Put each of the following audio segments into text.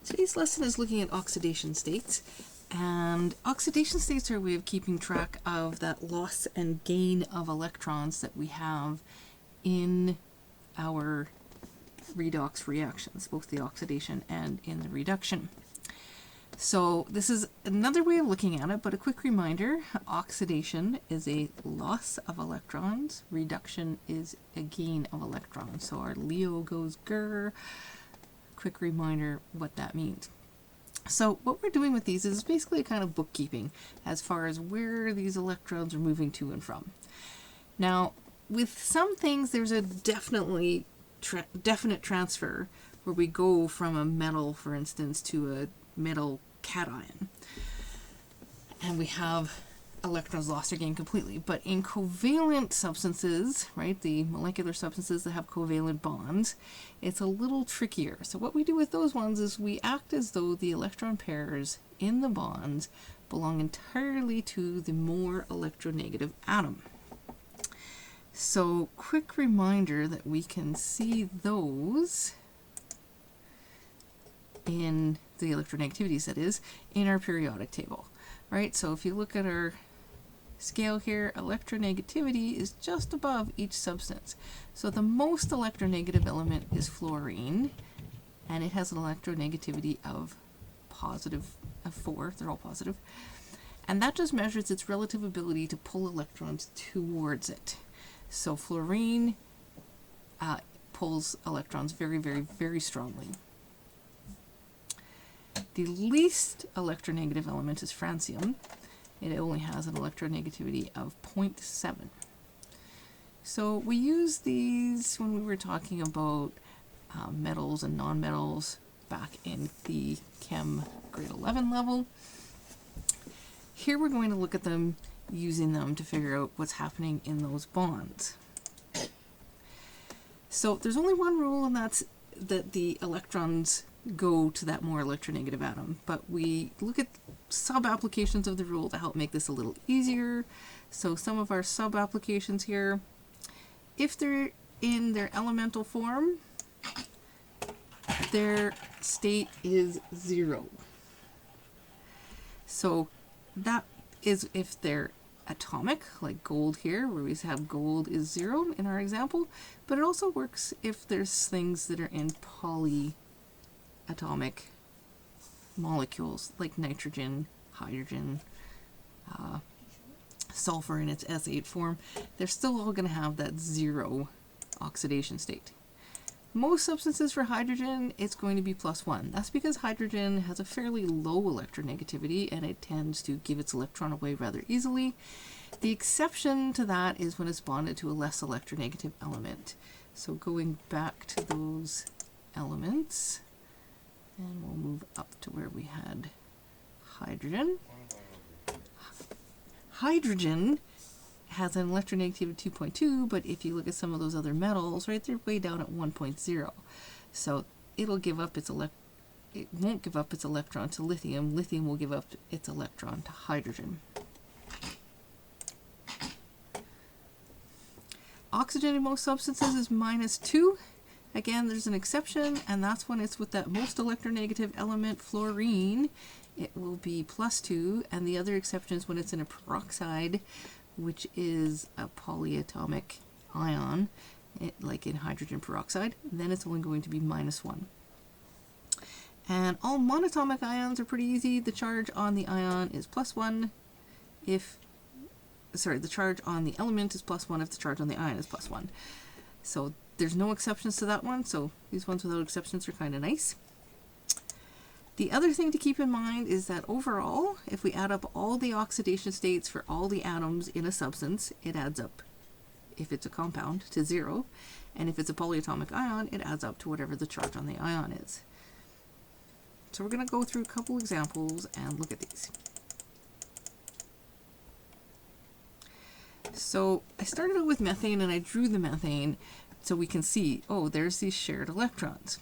Today's lesson is looking at oxidation states, and oxidation states are a way of keeping track of that loss and gain of electrons that we have in our redox reactions, both the oxidation and in the reduction. So this is another way of looking at it, but a quick reminder, oxidation is a loss of electrons, reduction is a gain of electrons. So our Leo goes grr. Quick reminder what that means. So what we're doing with these is basically a kind of bookkeeping as far as where these electrons are moving to and from. Now, with some things, there's a definite transfer where we go from a metal, for instance, to a metal cation, and we have electrons lost or gained completely. But in covalent substances, right, the molecular substances that have covalent bonds, it's a little trickier. So what we do with those ones is we act as though the electron pairs in the bonds belong entirely to the more electronegative atom. So quick reminder that we can see those in the electronegativities, that is, in our periodic table, right? So if you look at our scale here, electronegativity is just above each substance. So the most electronegative element is fluorine, and it has an electronegativity of of 4. They're all positive. And that just measures its relative ability to pull electrons towards it. So fluorine pulls electrons very, very, very strongly. The least electronegative element is francium. It only has an electronegativity of 0.7. So we use these when we were talking about metals and nonmetals back in the Chem grade 11 level. Here we're going to look at them, using them to figure out what's happening in those bonds. So there's only one rule, and that's that the electrons go to that more electronegative atom, but we look at sub-applications of the rule to help make this a little easier. So some of our sub-applications here, if they're in their elemental form, their state is 0. So that is if they're atomic, like gold here, where we have gold is 0 in our example, but it also works if there's things that are in polyatomic molecules, like nitrogen, hydrogen, sulfur in its S8 form. They're still all going to have that 0 oxidation state. Most substances for hydrogen, it's going to be +1. That's because hydrogen has a fairly low electronegativity and it tends to give its electron away rather easily. The exception to that is when it's bonded to a less electronegative element. So going back to those elements, and we'll move up to where we had hydrogen. Hydrogen has an electronegativity of 2.2, but if you look at some of those other metals, right, they're way down at 1.0. So it'll give up its it won't give up its electron to lithium. Lithium will give up its electron to hydrogen. Oxygen in most substances is -2. Again, there's an exception, and that's when it's with that most electronegative element, fluorine. It will be +2, and the other exception is when it's in a peroxide, which is a polyatomic ion, like in hydrogen peroxide. Then it's only going to be -1. And all monatomic ions are pretty easy. The charge on the ion is +1 if, the charge on the element is +1 if the charge on the ion is +1. So there's no exceptions to that one, so these ones without exceptions are kind of nice. The other thing to keep in mind is that overall, if we add up all the oxidation states for all the atoms in a substance, it adds up, if it's a compound, to 0, and if it's a polyatomic ion, it adds up to whatever the charge on the ion is. So we're going to go through a couple examples and look at these. So I started out with methane, and I drew the methane so we can see, oh, there's these shared electrons.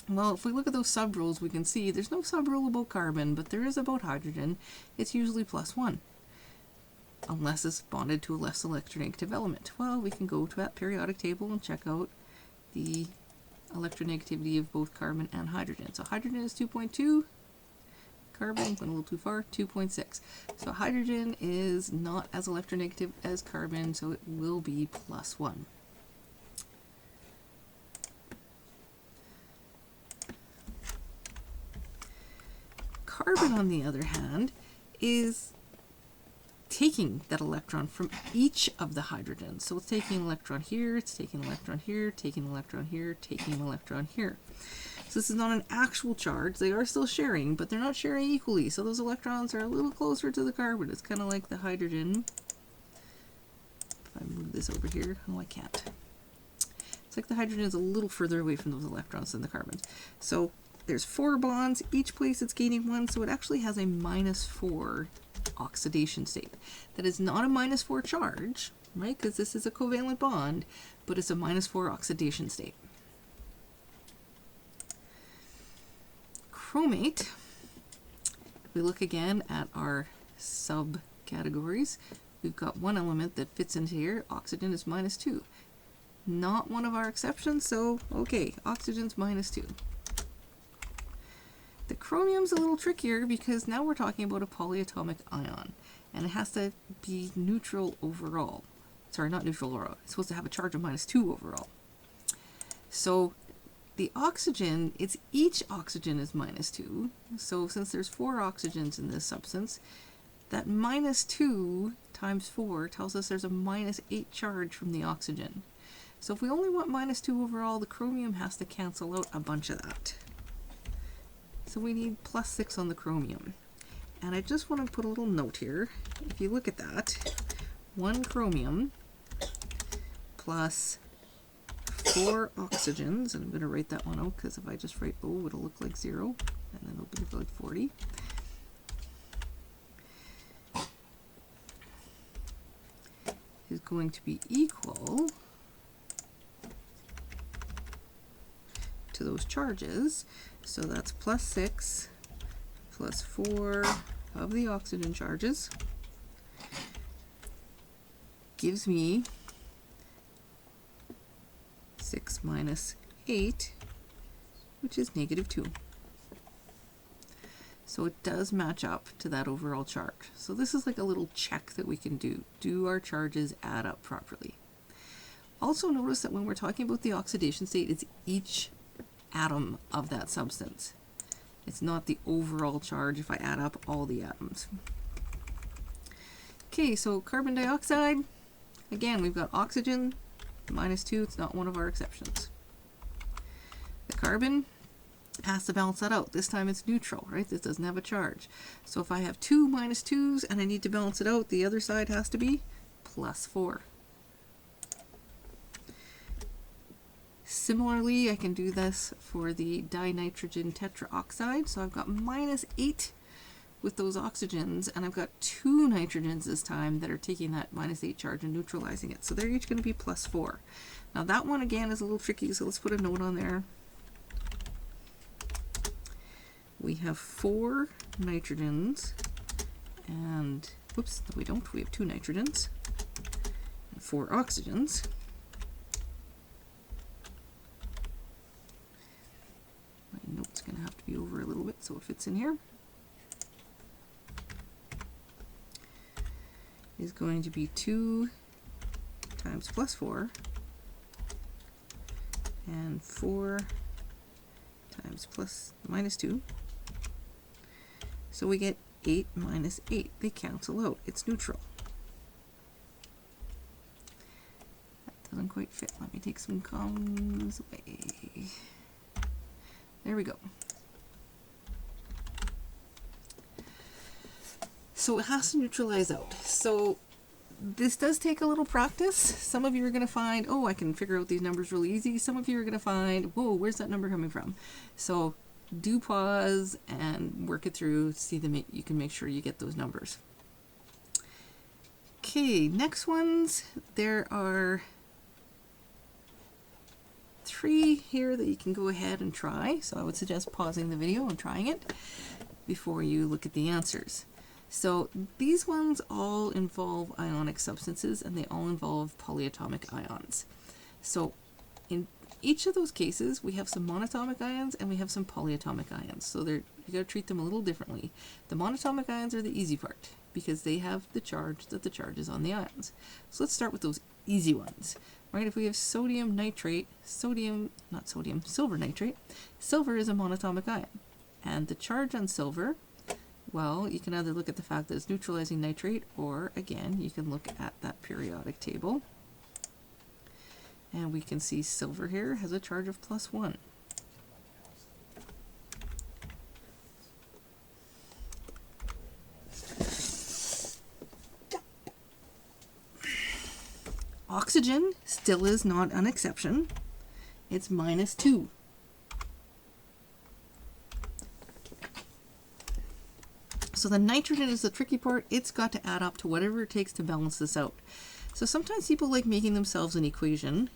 Well, if we look at those subrules, we can see there's no subrule about carbon, but there is about hydrogen. It's usually +1, unless it's bonded to a less electronegative element. Well, we can go to that periodic table and check out the electronegativity of both carbon and hydrogen. So hydrogen is 2.2, carbon went a little too far, 2.6. So hydrogen is not as electronegative as carbon, so it will be +1. Carbon, on the other hand, is taking that electron from each of the hydrogens. So it's taking an electron here, it's taking an electron here, taking an electron here, taking an electron here. So this is not an actual charge. They are still sharing, but they're not sharing equally. So those electrons are a little closer to the carbon. It's kind of like the hydrogen. If I move this over here, oh, I can't. It's like the hydrogen is a little further away from those electrons than the carbons. So there's 4 bonds. Each place it's gaining 1, so it actually has a -4 oxidation state. That is not a -4 charge, right? Because this is a covalent bond, but it's a -4 oxidation state. Chromate, if we look again at our subcategories, we've got one element that fits into here. Oxygen is -2. Not one of our exceptions, so okay, oxygen's -2. The chromium's a little trickier because now we're talking about a polyatomic ion, and it has to be neutral overall. Sorry, not neutral overall. It's supposed to have a charge of -2 overall. So the oxygen, each oxygen is -2. So since there's 4 oxygens in this substance, that -2 times 4 tells us there's a -8 charge from the oxygen. So if we only want -2 overall, the chromium has to cancel out a bunch of that. So we need +6 on the chromium. And I just want to put a little note here. If you look at that, 1 chromium plus 4 oxygens, and I'm going to write that one out because if I just write O, it'll look like 0, and then it'll be like 40. Is going to be equal to those charges. So that's +6 plus 4 of the oxygen charges gives me 6 minus 8, which is -2. So it does match up to that overall charge. So this is like a little check that we can do. Do our charges add up properly? Also notice that when we're talking about the oxidation state, it's each atom of that substance. It's not the overall charge if I add up all the atoms. Okay, so carbon dioxide, again, we've got oxygen, -2, it's not one of our exceptions. The carbon has to balance that out. This time it's neutral, right? This doesn't have a charge. So if I have 2 -2s and I need to balance it out, the other side has to be +4. Similarly, I can do this for the dinitrogen tetraoxide. So I've got -8 with those oxygens, and I've got 2 nitrogens this time that are taking that -8 charge and neutralizing it. So they're each going to be +4. Now that one again is a little tricky, so let's put a note on there. We have 4 nitrogens, and whoops, no, we don't. We have 2 nitrogens and 4 oxygens. My note's going to have to be over a little bit so it fits in here. Is going to be 2 times +4 and 4 times -2. So we get 8 minus 8. They cancel out. It's neutral. That doesn't quite fit. Let me take some commas away. There we go. So it has to neutralize out. So this does take a little practice. Some of you are going to find, oh, I can figure out these numbers really easy. Some of you are going to find, whoa, where's that number coming from? So do pause and work it through, see them. You can make sure you get those numbers. Okay, next ones. There are 3 here that you can go ahead and try. So I would suggest pausing the video and trying it before you look at the answers. So these ones all involve ionic substances, and they all involve polyatomic ions. So each of those cases, we have some monatomic ions and we have some polyatomic ions. So you got to treat them a little differently. The monatomic ions are the easy part because they have the charge that the charge is on the ions. So let's start with those easy ones. Right? If we have sodium nitrate, silver nitrate, silver is a monatomic ion. And the charge on silver, well, you can either look at the fact that it's neutralizing nitrate, or again, you can look at that periodic table. And we can see silver here has a charge of +1. Oxygen still is not an exception. It's -2. So the nitrogen is the tricky part. It's got to add up to whatever it takes to balance this out. So sometimes people like making themselves an equation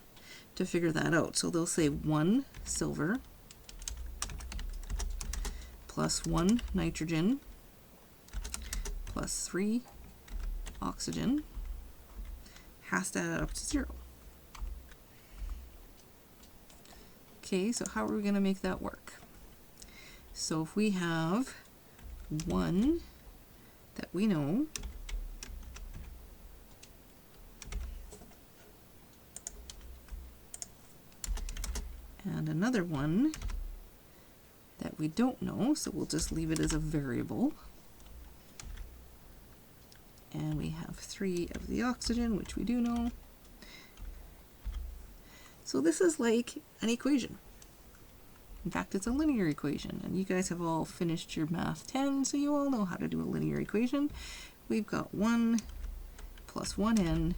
to figure that out. So they'll say 1 silver plus 1 nitrogen plus 3 oxygen has to add up to 0. Okay, so how are we going to make that work? So if we have 1 that we know, and another one that we don't know, so we'll just leave it as a variable. And we have 3 of the oxygen, which we do know. So this is like an equation. In fact, it's a linear equation, and you guys have all finished your Math 10, so you all know how to do a linear equation. We've got 1 plus 1n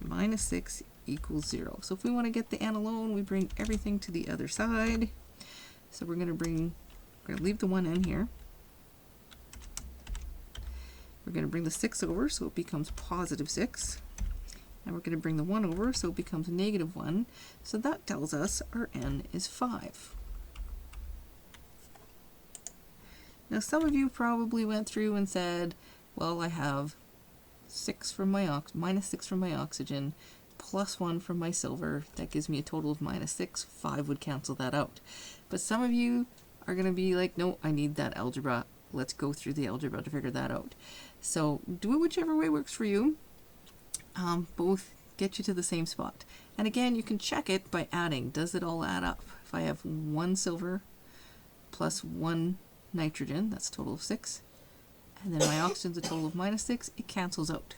minus 6 equals 0. So if we want to get the n alone, we bring everything to the other side. So we're going to leave the 1n here. We're going to bring the 6 over, so it becomes +6. And we're going to bring the 1 over, so it becomes -1. So that tells us our n is 5. Now some of you probably went through and said, well, I have -6 from my oxygen, +1 from my silver. That gives me a total of -6. 5 would cancel that out. But some of you are going to be like, no, I need that algebra. Let's go through the algebra to figure that out. So do it whichever way works for you. Both get you to the same spot. And again, you can check it by adding. Does it all add up? If I have 1 silver plus 1 nitrogen, that's a total of 6. And then my oxygen's a total of -6. It cancels out.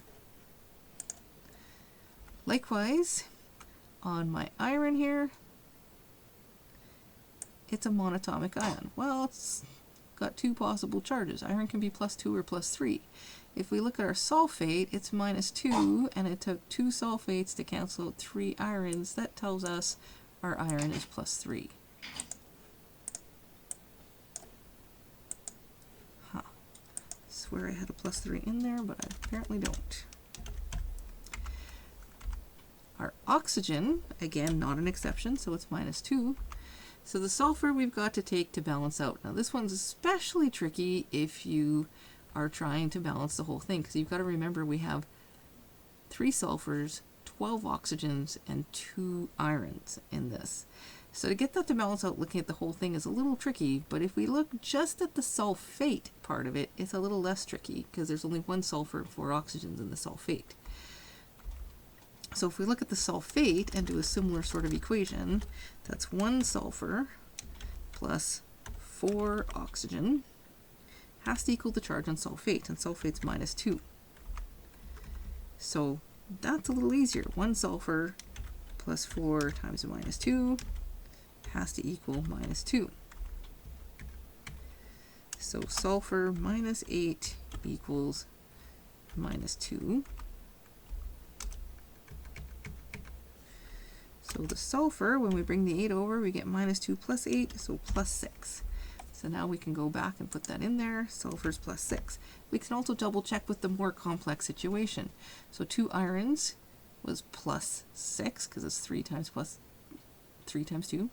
Likewise, on my iron here, it's a monatomic ion. Well, it's got 2 possible charges. Iron can be +2 or +3. If we look at our sulfate, it's -2, and it took 2 sulfates to cancel out 3 irons. That tells us our iron is +3. Huh. I swear I had a +3 in there, but I apparently don't. Our oxygen, again, not an exception, so it's -2. So the sulfur we've got to take to balance out. Now this one's especially tricky if you are trying to balance the whole thing, because you've got to remember we have 3 sulfurs, 12 oxygens, and 2 irons in this. So to get that to balance out, looking at the whole thing is a little tricky, but if we look just at the sulfate part of it, it's a little less tricky, because there's only 1 sulfur and 4 oxygens in the sulfate. So if we look at the sulfate and do a similar sort of equation, that's 1 sulfur plus 4 oxygen has to equal the charge on sulfate, and sulfate's -2. So that's a little easier. 1 sulfur plus 4 times -2 has to equal -2. So sulfur -8 equals -2. So the sulfur, when we bring the 8 over, we get -2 plus 8, so +6. So now we can go back and put that in there. Sulfur's +6. We can also double check with the more complex situation. So 2 irons was +6, because it's 3 times 2.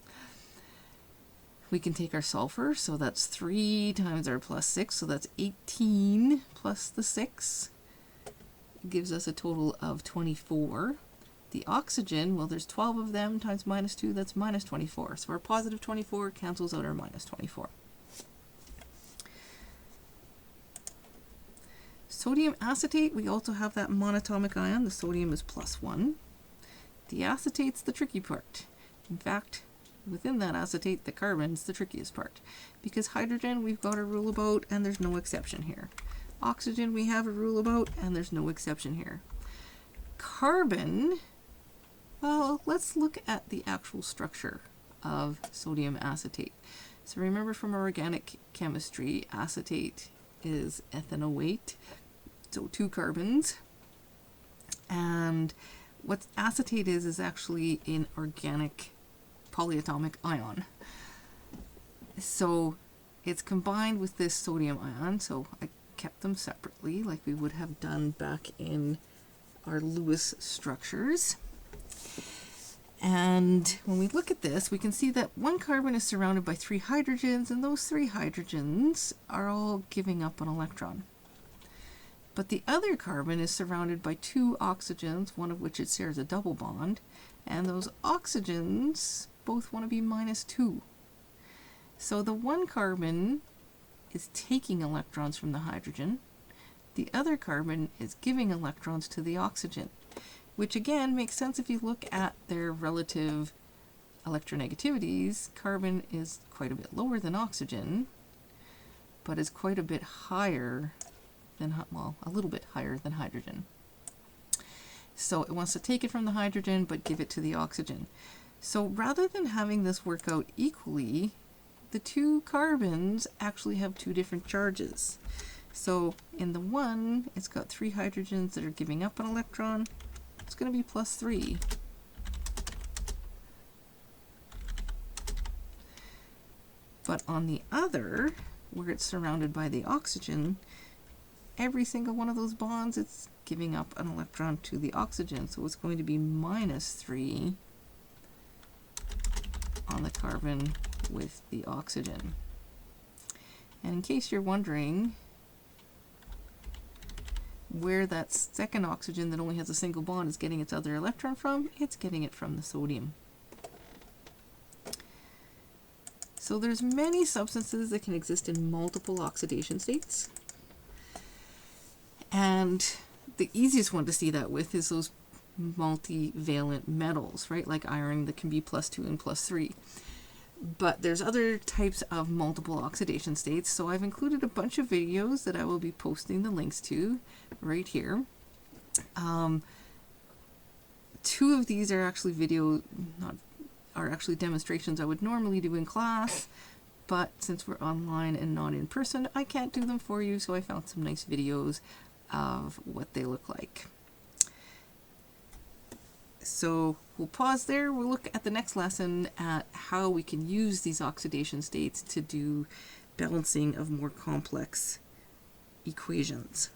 We can take our sulfur, so that's 3 times our +6, so that's 18 plus the 6. It gives us a total of 24. The oxygen, well, there's 12 of them times minus 2, that's minus 24. So our positive 24 cancels out our minus 24. Sodium acetate, we also have that monatomic ion. The sodium is +1. The acetate's the tricky part. In fact, within that acetate, the carbon's the trickiest part. Because hydrogen, we've got a rule about, and there's no exception here. Oxygen, we have a rule about, and there's no exception here. Carbon, well, let's look at the actual structure of sodium acetate. So remember from our organic chemistry, acetate is ethanoate, so 2 carbons. And what acetate is actually an organic polyatomic ion. So it's combined with this sodium ion, so I kept them separately like we would have done back in our Lewis structures. And when we look at this, we can see that 1 carbon is surrounded by 3 hydrogens, and those 3 hydrogens are all giving up an electron. But the other carbon is surrounded by 2 oxygens, one of which it shares a double bond, and those oxygens both want to be -2. So the 1 carbon is taking electrons from the hydrogen, the other carbon is giving electrons to the oxygen, which again makes sense if you look at their relative electronegativities. Carbon is quite a bit lower than oxygen, but is quite a bit higher than, well, a little bit higher than hydrogen. So it wants to take it from the hydrogen but give it to the oxygen. So rather than having this work out equally, the 2 carbons actually have 2 different charges. So in the one, it's got 3 hydrogens that are giving up an electron. It's going to be +3. But on the other, where it's surrounded by the oxygen, every single one of those bonds, it's giving up an electron to the oxygen. So it's going to be -3 on the carbon with the oxygen. And in case you're wondering where that second oxygen that only has a single bond is getting its other electron from, it's getting it from the sodium. So there's many substances that can exist in multiple oxidation states. And the easiest one to see that with is those multivalent metals, right? Like iron that can be +2 and +3. But there's other types of multiple oxidation states, so I've included a bunch of videos that I will be posting the links to right here. 2 of these are actually demonstrations I would normally do in class, but since we're online and not in person, I can't do them for you, so I found some nice videos of what they look like. So we'll pause there. We'll look at the next lesson at how we can use these oxidation states to do balancing of more complex equations.